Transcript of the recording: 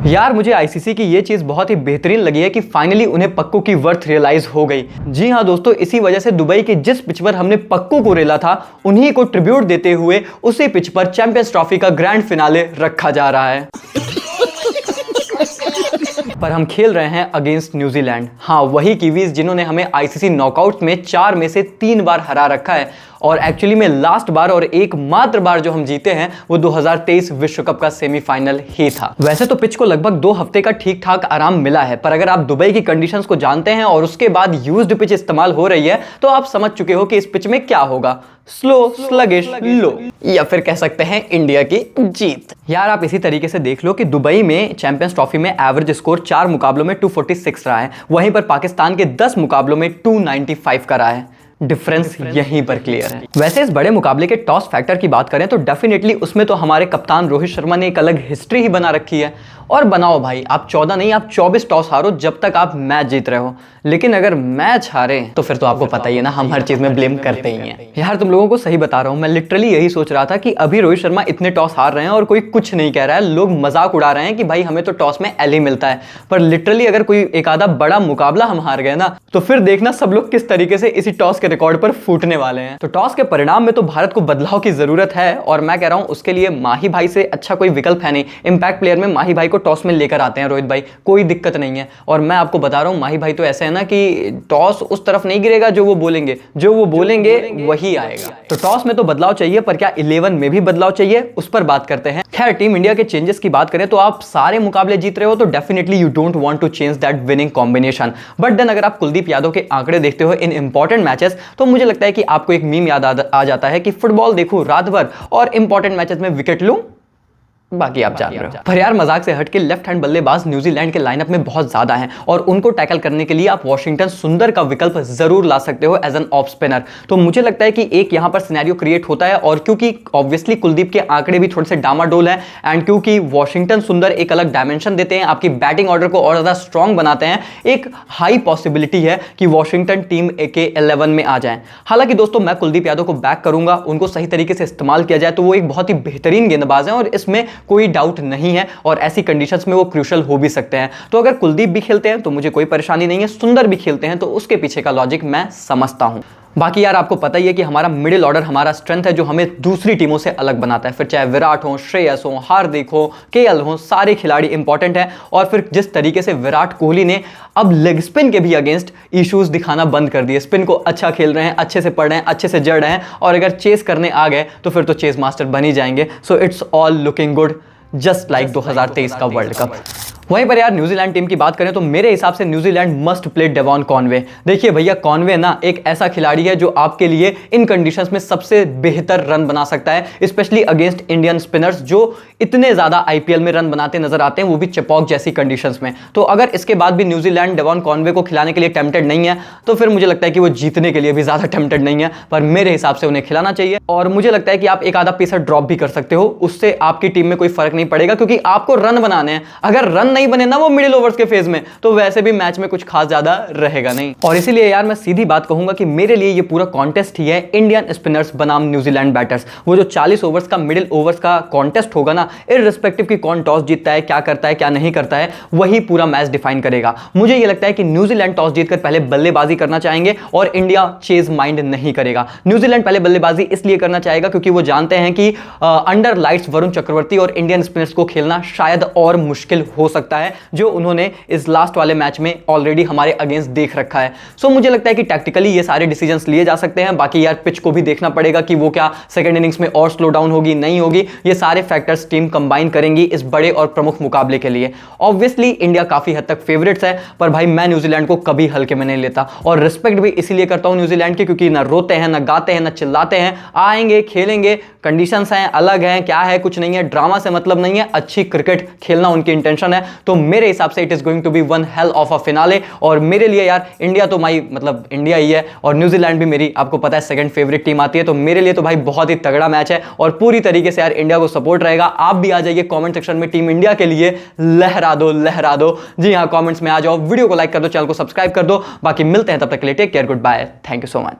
यार मुझे आईसीसी की ये चीज़ बहुत ही बेहतरीन लगी है कि फाइनली उन्हें पक्कू की वर्थ रियलाइज हो गई। जी हाँ दोस्तों, इसी वजह से दुबई की जिस पिच पर हमने पक्कू को रेला था, उन्हीं को ट्रिब्यूट देते हुए उसी पिच पर चैंपियंस ट्रॉफी का ग्रैंड फिनाले रखा जा रहा है। पर हम खेल रहे हैं अगेंस्ट न्यूजीलैंड। हाँ, वही कीवीज जिन्होंने हमें आईसीसी नॉकआउट में 4 में से 3 बार हरा रखा है। और एक्चुअली में लास्ट बार और एकमात्र बार जो हम जीते हैं वो 2023 विश्व कप का सेमीफाइनल ही था। वैसे तो पिच को लगभग 2 हफ्ते का ठीक ठाक आराम मिला है, पर अगर आप दुबई की कंडीशंस को जानते हैं और उसके बाद यूज्ड पिच इस्तेमाल हो रही है तो आप समझ चुके हो कि इस पिच में क्या होगा। स्लो, स्लगिश, लो, या फिर कह सकते हैं इंडिया की जीत। यार आप इसी तरीके से देख लो कि दुबई में चैंपियंस ट्रॉफी में एवरेज स्कोर 4 मुकाबलों में 246 रहा है, वहीं पर पाकिस्तान के 10 मुकाबलों में 295 का रहा है। डिफरेंस यहीं पर क्लियर है। वैसे इस बड़े मुकाबले के टॉस फैक्टर की बात करें तो डेफिनेटली उसमें तो हमारे कप्तान रोहित शर्मा ने एक अलग हिस्ट्री ही बना रखी है। और बनाओ भाई, आप 14 नहीं, आप 24 टॉस हारो जब तक आप मैच जीत रहे हो, लेकिन अगर मैच हारे तो फिर तो आपको पता ही है ना, हम हर चीज में ब्लेम करते ही हैं। यार तुम लोगों को सही बता रहा हूं, मैं लिटरली यही सोच रहा था कि अभी रोहित शर्मा इतने टॉस हार रहे हैं और कोई कुछ नहीं कह रहा है, लोग मजाक उड़ा रहे हैं कि भाई हमें तो टॉस में एल ही मिलता है। पर लिटरली अगर कोई एक आधा बड़ा मुकाबला हम हार गए ना, तो फिर देखना सब लोग किस तरीके से इसी टॉस के रिकॉर्ड पर फूटने वाले हैं। तो टॉस के परिणाम में तो भारत को बदलाव की जरूरत है, और मैं कह रहा हूं उसके लिए माही भाई से अच्छा कोई विकल्प है नहीं। इंपैक्ट प्लेयर में माही भाई को टॉस में लेकर आते हैं रोहित भाई, कोई दिक्कत नहीं है। और मैं आपको बता रहा हूं, माही भाई तो ऐसे है ना कि टॉस उस तरफ नहीं गिरेगा जो वो बोलेंगे, जो वो बोलेंगे वही आएगा। तो टॉस में तो बदलाव चाहिए, पर क्या 11 में भी बदलाव चाहिए, उस पर बात करते हैं। खैर टीम इंडिया के चेंजेस की बात करें तो आप सारे मुकाबले जीत रहे हो तो definitely you don't want to change that winning combination. But then अगर आप कुलदीप यादव के आंकड़े देखते हो इन इंपॉर्टेंट मैचेस, तो मुझे लगता है कि आपको एक मीम याद आ जाता है कि फुटबॉल देखूं रात भर और इंपॉर्टेंट मैचेस में विकेट लूं, बाकी आप जान रहे हो। पर यार मजाक से हटके लेफ्ट हैंड बल्लेबाज न्यूजीलैंड के लाइनअप में बहुत ज्यादा हैं, और उनको टैकल करने के लिए आप वॉशिंगटन सुंदर का विकल्प जरूर ला सकते हो एज एन ऑफ स्पिनर। तो मुझे लगता है कि एक यहां पर सिनेरियो क्रिएट होता है, और क्योंकि ऑब्वियसली कुलदीप के आंकड़े भी थोड़े से डामाडोल है, एंड क्योंकि वॉशिंगटन सुंदर एक अलग डायमेंशन देते हैं, आपकी बैटिंग ऑर्डर को और ज्यादा स्ट्रॉन्ग बनाते हैं, एक हाई पॉसिबिलिटी है कि वॉशिंगटन टीम के 11 में आ जाए। हालांकि दोस्तों मैं कुलदीप यादव को बैक करूंगा, उनको सही तरीके से इस्तेमाल किया जाए तो वो एक बहुत ही बेहतरीन गेंदबाज है, और इसमें कोई डाउट नहीं है, और ऐसी कंडीशंस में वो क्रूशियल हो भी सकते हैं। तो अगर कुलदीप भी खेलते हैं तो मुझे कोई परेशानी नहीं है, सुंदर भी खेलते हैं तो उसके पीछे का लॉजिक मैं समझता हूं। बाकी यार आपको पता ही है कि हमारा मिडिल ऑर्डर हमारा स्ट्रेंथ है, जो हमें दूसरी टीमों से अलग बनाता है। फिर चाहे विराट हो, श्रेयस हो, हार्दिक हो, केएल हो, सारे खिलाड़ी इंपॉर्टेंट हैं। और फिर जिस तरीके से विराट कोहली ने अब लेग स्पिन के भी अगेंस्ट इश्यूज दिखाना बंद कर दिए, स्पिन को अच्छा खेल रहे हैं, अच्छे से पढ़ रहे हैं, अच्छे से जड़ रहे हैं, और अगर चेस करने आ गए तो फिर तो चेस मास्टर बन ही जाएंगे। So it's all looking good, just like 2023 का वर्ल्ड कप। वहीं पर यार न्यूजीलैंड टीम की बात करें तो मेरे हिसाब से New Zealand must play Devon Conway. देखिए भैया, कॉनवे ना एक ऐसा खिलाड़ी है जो आपके लिए इन कंडीशंस में सबसे बेहतर रन बना सकता है, स्पेशली अगेंस्ट इंडियन स्पिनर्स जो इतने ज्यादा आईपीएल में रन बनाते नजर आते हैं, वो भी चेपॉक जैसी कंडीशंस में। तो अगर इसके बाद भी न्यूजीलैंड डेवॉन कॉनवे को खिलाने के लिए टेम्प्टेड नहीं है तो फिर मुझे लगता है कि वो जीतने के लिए भी ज्यादा टेम्प्टेड नहीं है, पर मेरे हिसाब से उन्हें खिलाना चाहिए। और मुझे लगता है कि आप एक आधा पेसर ड्रॉप भी कर सकते हो, उससे आपकी टीम में कोई फर्क नहीं पड़ेगा, क्योंकि आपको रन बनाने हैं। अगर रन नहीं बने ना वो मिडिल ओवर्स के फेज में, तो वैसे भी मैच में कुछ खास ज्यादा रहेगा नहीं। और इसीलिए यार मैं सीधी बात कहूंगा कि मेरे लिए ये पूरा कॉन्टेस्ट ही है इंडियन स्पिनर्स बनाम न्यूजीलैंड बैटर्स। वो जो 40 ओवर्स का मिडिल ओवर्स का कॉन्टेस्ट होगा ना, इररिस्पेक्टिव कि कौन टॉस जीतता है, क्या करता है, क्या नहीं करता है, वही पूरा मैच डिफाइन करेगा। मुझे ये लगता है कि न्यूजीलैंड टॉस जीतकर पहले बल्लेबाजी करना चाहेंगे और इंडिया चेज माइंड नहीं करेगा। न्यूजीलैंड पहले बल्लेबाजी इसलिए करना चाहेगा क्योंकि वो जानते हैं कि अंडर लाइट्स वरुण चक्रवर्ती और इंडियन स्पिनर्स को खेलना शायद और मुश्किल हो सकता है, जो उन्होंने इस लास्ट वाले मैच में ऑलरेडी हमारे अगेंस्ट देख रखा है। सो मुझे लगता है कि टैक्टिकली ये सारे डिसीजंस लिए जा सकते हैं। बाकी यार पिच को भी देखना पड़ेगा कि वो क्या सेकंड इनिंग्स में और स्लो डाउन होगी, नहीं होगी। ये सारे फैक्टर्स टीम कंबाइन करेंगी इस बड़े और प्रमुख मुकाबले के लिए। ऑब्वियसली इंडिया काफी हद तक फेवरेट्स है, पर भाई मैं न्यूजीलैंड को कभी हल्के में नहीं लेता, और रिस्पेक्ट भी इसीलिए करता हूं न्यूजीलैंड की, क्योंकि ना रोते हैं, ना गाते हैं, ना चिल्लाते हैं, आएंगे, खेलेंगे, कंडीशंस हैं, अलग हैं, क्या है, कुछ नहीं है, ड्रामा से मतलब नहीं है, अच्छी क्रिकेट खेलना उनकी इंटेंशन है। तो मेरे हिसाब से it is going to be one hell of a finale. और मेरे लिए यार इंडिया तो माई मतलब इंडिया ही है, और न्यूजीलैंड भी मेरी आपको पता है सेकंड फेवरेट टीम आती है। तो मेरे लिए तो भाई बहुत ही तगड़ा मैच है, और पूरी तरीके से यार इंडिया को सपोर्ट रहेगा। आप भी आ जाइए कमेंट सेक्शन में, टीम इंडिया के लिए लहरा दो, लहरा दो। जी हाँ, कमेंट्स में आ जाओ, वीडियो को लाइक कर दो, चैनल को सब्सक्राइब कर दो। बाकी मिलते हैं तब तक के लिए, take care, good bye, thank you so much.